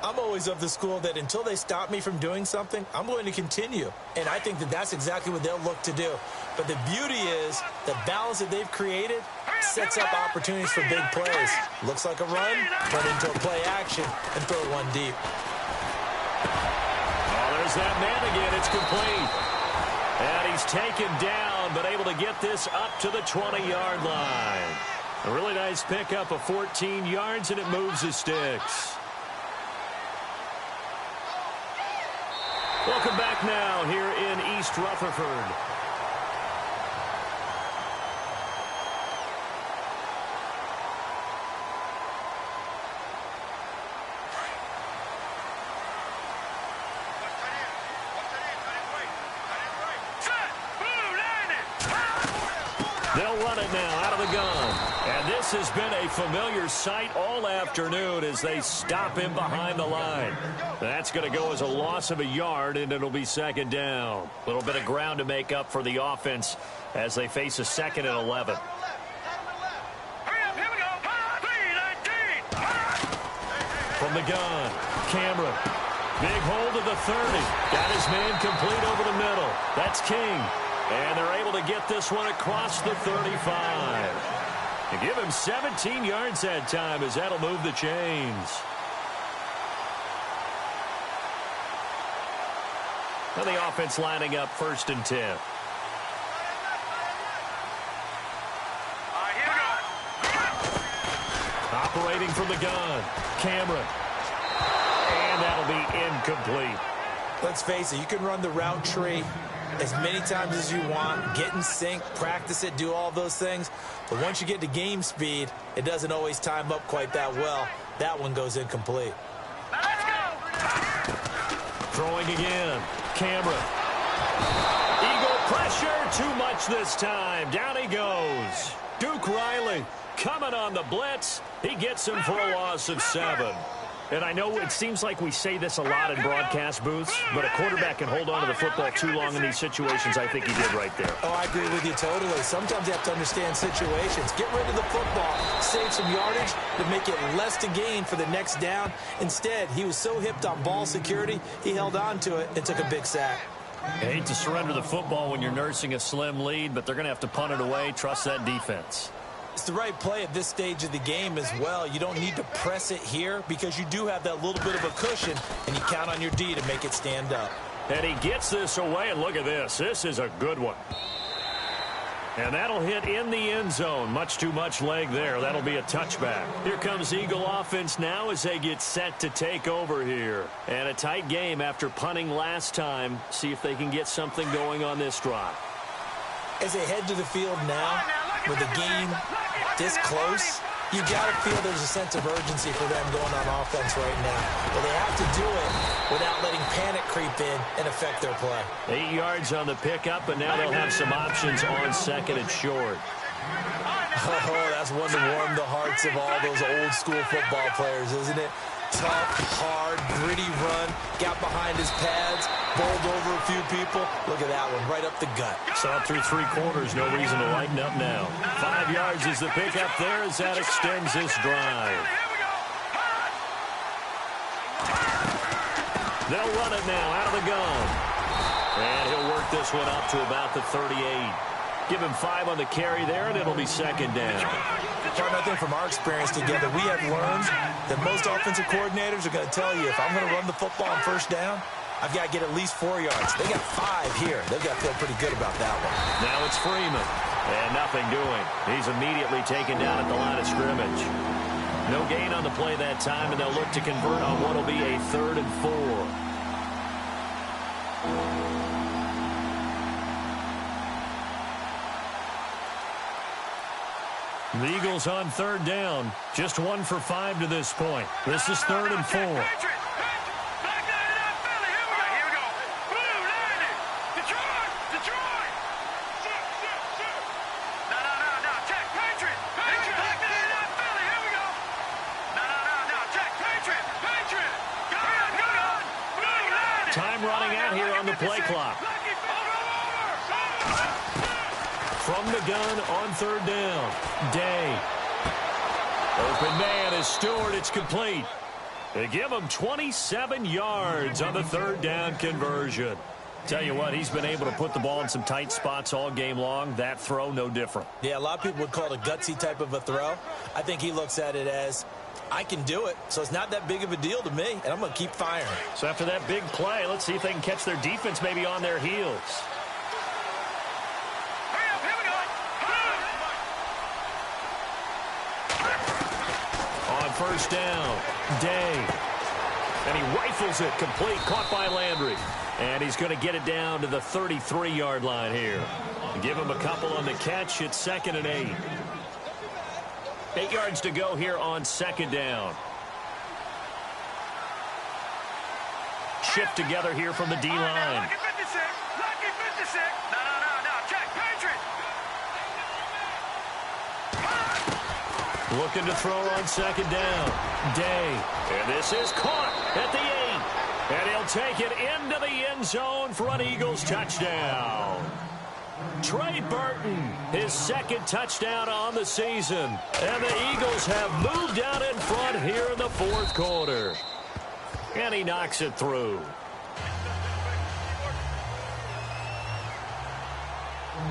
I'm always of the school that until they stop me from doing something, I'm going to continue. And I think that that's exactly what they'll look to do. But the beauty is the balance that they've created sets up opportunities for big plays. Looks like a run, turn into a play action, and throw one deep. Oh, there's that man again. It's complete. And he's taken down, but able to get this up to the 20-yard line. A really nice pickup of 14 yards, and it moves the sticks. Welcome back now here in East Rutherford. They'll run it now out of the gun. And this has been a familiar sight all afternoon as they stop him behind the line. That's going to go as a loss of a yard, and it'll be 2nd down. A little bit of ground to make up for the offense as they face a 2nd and 11. From the gun, Cameron. Big hold of the 30. Got his man complete over the middle. That's King. And they're able to get this one across the 35. And give him 17 yards that time as that'll move the chains. And the offense lining up 1st and 10. Operating from the gun, Cameron. And that'll be incomplete. Let's face it, you can run the route tree as many times as you want, get in sync, practice it, do all those things. But once you get to game speed, it doesn't always time up quite that well. That one goes incomplete. Let's go. Throwing again, Cameron. Eagle pressure, too much this time. Down he goes. Duke Riley coming on the blitz. He gets him for a loss of 7. And I know it seems like we say this a lot in broadcast booths, but a quarterback can hold on to the football too long in these situations. I think he did right there. Oh, I agree with you totally. Sometimes you have to understand situations. Get rid of the football, save some yardage to make it less to gain for the next down. Instead, he was so hipped on ball security, he held on to it and took a big sack. I hate to surrender the football when you're nursing a slim lead, but they're going to have to punt it away. Trust that defense. It's the right play at this stage of the game as well. You don't need to press it here because you do have that little bit of a cushion, and you count on your D to make it stand up. And he gets this away, and look at this. This is a good one. And that'll hit in the end zone. Much too much leg there. That'll be a touchback. Here comes Eagle offense now as they get set to take over here. And a tight game after punting last time. See if they can get something going on this drive. As they head to the field now, with the game this close, you got to feel there's a sense of urgency for them going on offense right now. But they have to do it without letting panic creep in and affect their play. 8 yards on the pickup, and now they'll have some options on 2nd and short. Oh, that's one to warm the hearts of all those old school football players, isn't it? Tough, hard, gritty run, got behind his pads, bowled over a few people. Look at that one, right up the gut. Saw it through 3 quarters, no reason to lighten up now. 5 yards is the pickup there as that extends this drive. They'll run it now out of the gun. And he'll work this one up to about the 38. Give him 5 on the carry there, and it'll be second down. Partner, I think from our experience together, we have learned that most offensive coordinators are going to tell you, if I'm going to run the football on first down, I've got to get at least 4 yards. They got 5 here. They've got to feel pretty good about that one. Now it's Freeman. And nothing doing. He's immediately taken down at the line of scrimmage. No gain on the play that time, and they'll look to convert on what will be a 3rd and 4. The Eagles on 3rd down. Just 1 for 5 to this point. This is 3rd and 4. Time running out here on the play clock. From the gun on 3rd down. Day. Open man is Stewart. It's complete. They give him 27 yards on the 3rd down conversion. Tell you what, he's been able to put the ball in some tight spots all game long. That throw, no different. Yeah, a lot of people would call it a gutsy type of a throw. I think he looks at it as, I can do it, so it's not that big of a deal to me, and I'm going to keep firing. So after that big play, let's see if they can catch their defense maybe on their heels. On 1st down, Day. And he rifles it, complete, caught by Landry. And he's going to get it down to the 33-yard line here. Give him a couple on the catch. It's 2nd and 8. 8 yards to go here on 2nd down. Shift together here from the D-line. Lucky 56. Lucky 56. No. Check. Patriot. Looking to throw on 2nd down. Day. And this is caught at the 8. And he'll take it into the end zone for an Eagles touchdown. Trey Burton, his 2nd touchdown on the season. And the Eagles have moved out in front here in the 4th quarter. And he knocks it through.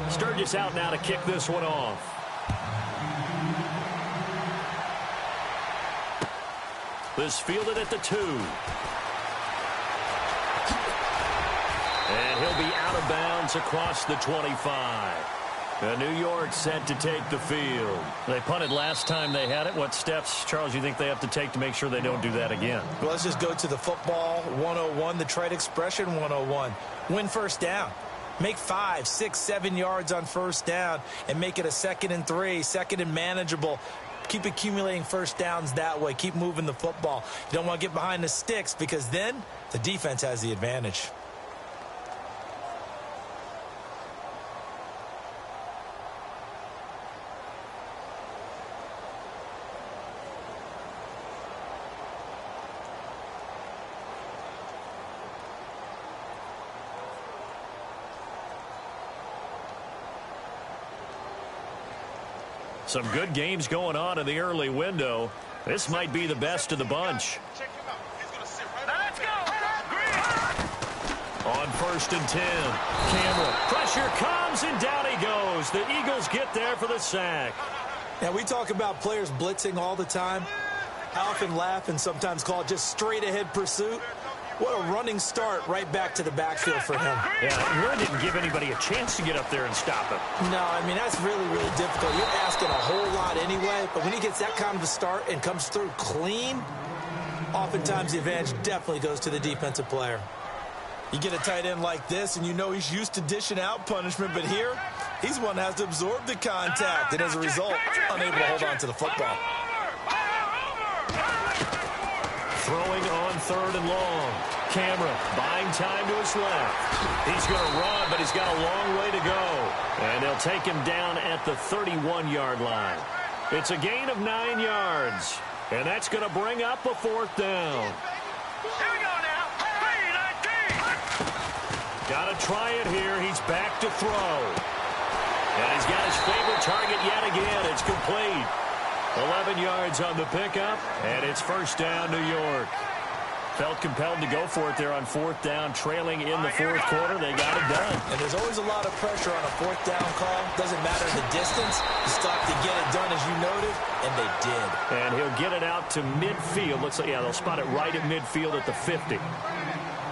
Sturgis out now to kick this one off. This fielded at the 2. And he'll be out of bounds across the 25. And New York set to take the field. They punted last time they had it. What steps, Charles, you think they have to take to make sure they don't do that again? Well, let's just go to the football 101, the trite expression 101. Win first down. Make 5, 6, 7 yards on first down and make it a 2nd and 3, 2nd and manageable. Keep accumulating first downs that way. Keep moving the football. You don't want to get behind the sticks because then the defense has the advantage. Some good games going on in the early window. This might be the best of the bunch. Let's go. On 1st and 10. Cameron. Pressure comes, and down he goes. The Eagles get there for the sack. Now, we talk about players blitzing all the time. I often laugh and sometimes call it just straight-ahead pursuit. What a running start right back to the backfield for him. Yeah, it really didn't give anybody a chance to get up there and stop him. No, I mean, that's really, really difficult. You're asking a whole lot anyway, but when he gets that kind of a start and comes through clean, oftentimes the advantage definitely goes to the defensive player. You get a tight end like this, and you know he's used to dishing out punishment, but here, he's one that has to absorb the contact, and as a result, unable to hold on to the football. Throwing on 3rd and long. Cameron buying time to his left. He's going to run, but he's got a long way to go. And they'll take him down at the 31-yard line. It's a gain of 9 yards. And that's going to bring up a 4th down. Here we go now. 3-19. Got to try it here. He's back to throw. And he's got his favorite target yet again. It's complete. 11 yards on the pickup, and it's 1st down, New York. Felt compelled to go for it there on fourth down, trailing in the fourth quarter. They got it done. And there's always a lot of pressure on a fourth down call. Doesn't matter the distance. You still have to get it done, as you noted, and they did. And he'll get it out to midfield. Looks like, yeah, they'll spot it right at midfield at the 50.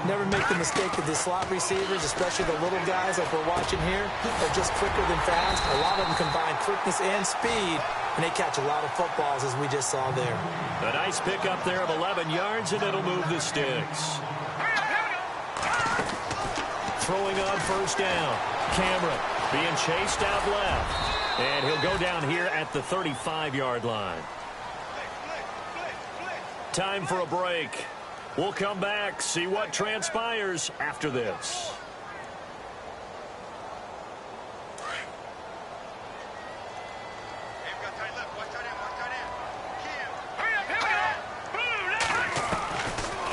Never make the mistake of the slot receivers, especially the little guys like we're watching here. They're just quicker than fast. A lot of them combine quickness and speed, and they catch a lot of footballs, as we just saw there. A nice pickup there of 11 yards, and it'll move the sticks. Throwing on first down. Cameron being chased out left. And he'll go down here at the 35-yard line. Time for a break. We'll come back, see what transpires after this.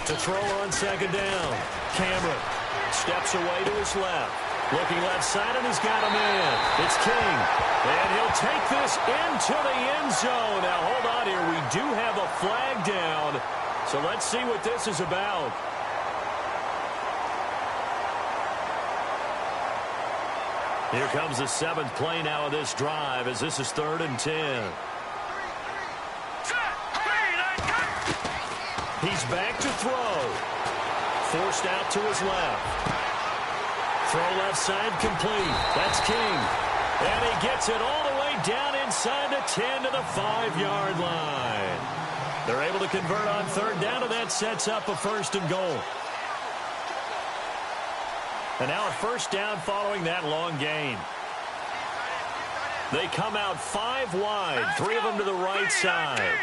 To throw on second down. Cameron steps away to his left. Looking left side, and he's got a man. It's King. And he'll take this into the end zone. Now, hold on here. We do have a flag down. So let's see what this is about. Here comes the 7th play now of this drive, as this is 3rd and 10. He's back to throw. Forced out to his left. Throw left side complete. That's King. And he gets it all the way down inside the 10 to the 5-yard line. They're able to convert on third down, and that sets up a 1st and goal. And now a first down following that long gain. They come out 5 wide, 3 of them to the right side.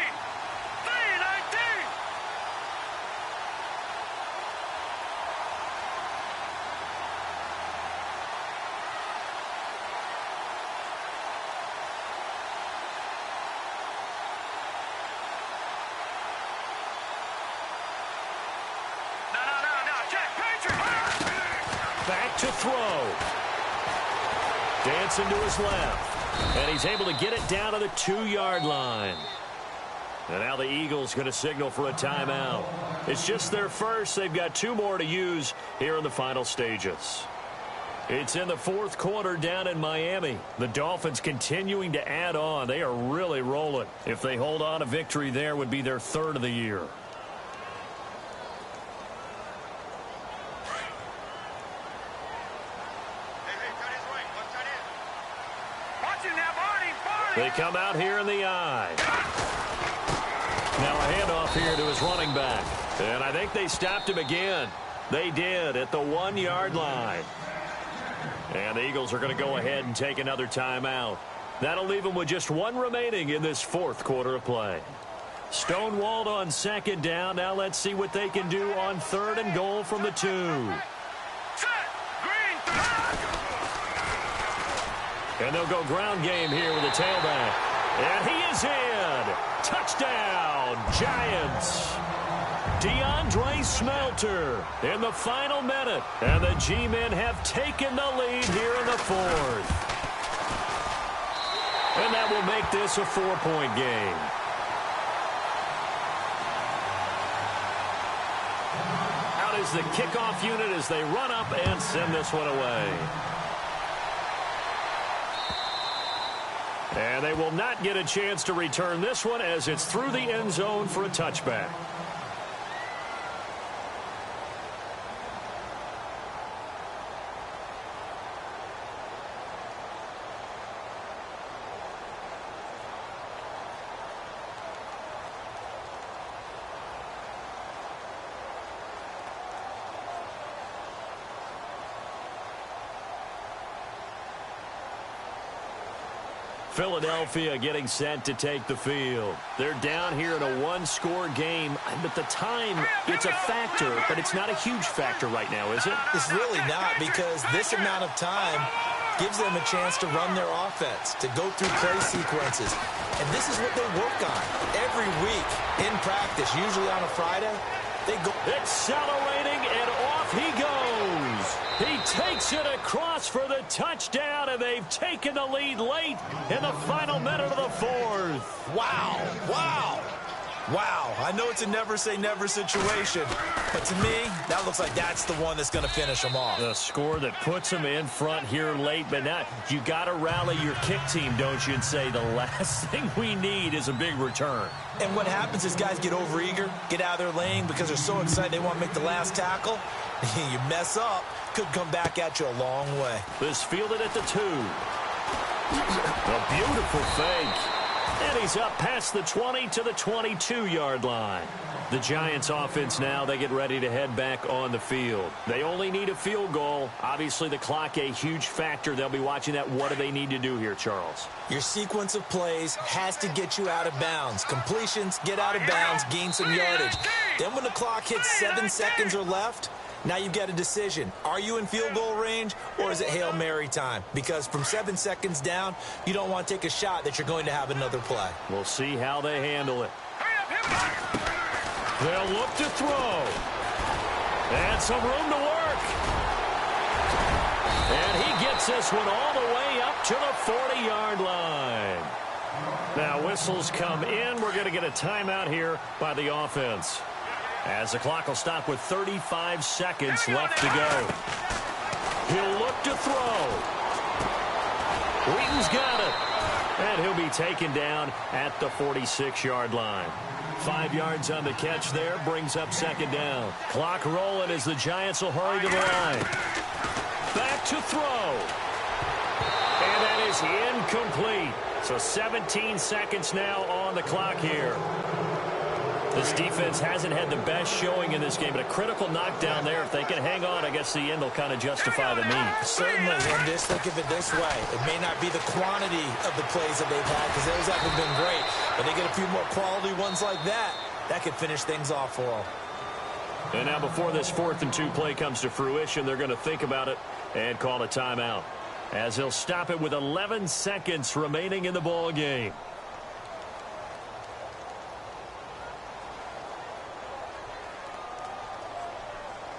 Back to throw. Dancing to his left. And he's able to get it down to the 2-yard line. And now the Eagles going to signal for a timeout. It's just their first. They've got 2 more to use here in the final stages. It's in the 4th quarter down in Miami. The Dolphins continuing to add on. They are really rolling. If they hold on, a victory there would be their 3rd of the year. They come out here in the eye. Now a handoff here to his running back. And I think they stopped him again. They did at the 1-yard line. And the Eagles are going to go ahead and take another timeout. That'll leave them with just 1 remaining in this 4th quarter of play. Stonewalled on second down. Now let's see what they can do on 3rd and goal from the 2. And they'll go ground game here with a tailback. And he is in. Touchdown, Giants. DeAndre Smelter in the final minute. And the G-men have taken the lead here in the 4th. And that will make this a 4-point game. Out is the kickoff unit as they run up and send this one away. And they will not get a chance to return this one as it's through the end zone for a touchback. Philadelphia getting set to take the field. They're down here in a 1-score game, but the time, it's a factor, but it's not a huge factor right now, is it? It's really not, because this amount of time gives them a chance to run their offense, to go through play sequences. And this is what they work on every week in practice, usually on a Friday. They go accelerating, and off he goes. He takes it across for the touchdown, and they've taken the lead late in the final minute of the 4th. Wow, wow. Wow, I know it's a never-say-never situation, but to me, that looks like that's the one that's going to finish them off. The score that puts them in front here late, but now you got to rally your kick team, don't you, and say the last thing we need is a big return. And what happens is guys get overeager, get out of their lane because they're so excited they want to make the last tackle. You mess up, could come back at you a long way. This fielded at the 2. A beautiful fake. And he's up past the 20 to the 22-yard line. The Giants offense now, they get ready to head back on the field. They only need a field goal. Obviously, the clock a huge factor. They'll be watching that. What do they need to do here, Charles? Your sequence of plays has to get you out of bounds. Completions, get out of bounds, gain some yardage. Then when the clock hits 7 seconds or left, now you've got a decision. Are you in field goal range or is it Hail Mary time? Because from 7 seconds down, you don't want to take a shot that you're going to have another play. We'll see how they handle it. They'll look to throw. And some room to work. And he gets this one all the way up to the 40-yard line. Now whistles come in. We're going to get a timeout here by the offense, as the clock will stop with 35 seconds left to go. He'll look to throw. Wheaton's got it. And he'll be taken down at the 46-yard line. 5 yards on the catch there, brings up second down. Clock rolling as the Giants will hurry to the line. Back to throw. And that is incomplete. So 17 seconds now on the clock here. This defense hasn't had the best showing in this game, but a critical knockdown there. If they can hang on, I guess the end will kind of justify the mean. Certainly, and just think of it this way. It may not be the quantity of the plays that they've had, because those haven't been great, but they get a few more quality ones like that. That could finish things off for them. And now before this 4th and 2 play comes to fruition, they're going to think about it and call a timeout, as they'll stop it with 11 seconds remaining in the ball game.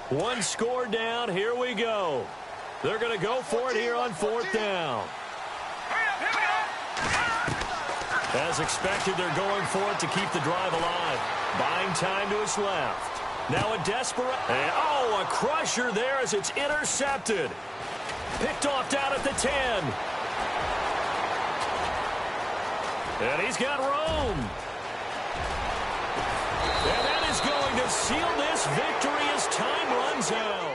One score down. Here we go. They're going to go for it here on 4th down. As expected, they're going for it to keep the drive alive. Buying time to his left. Now a desperate... And, oh, a crusher there as it's intercepted. Picked off down at the 10. And he's got room. And that is going to seal this victory as time runs out.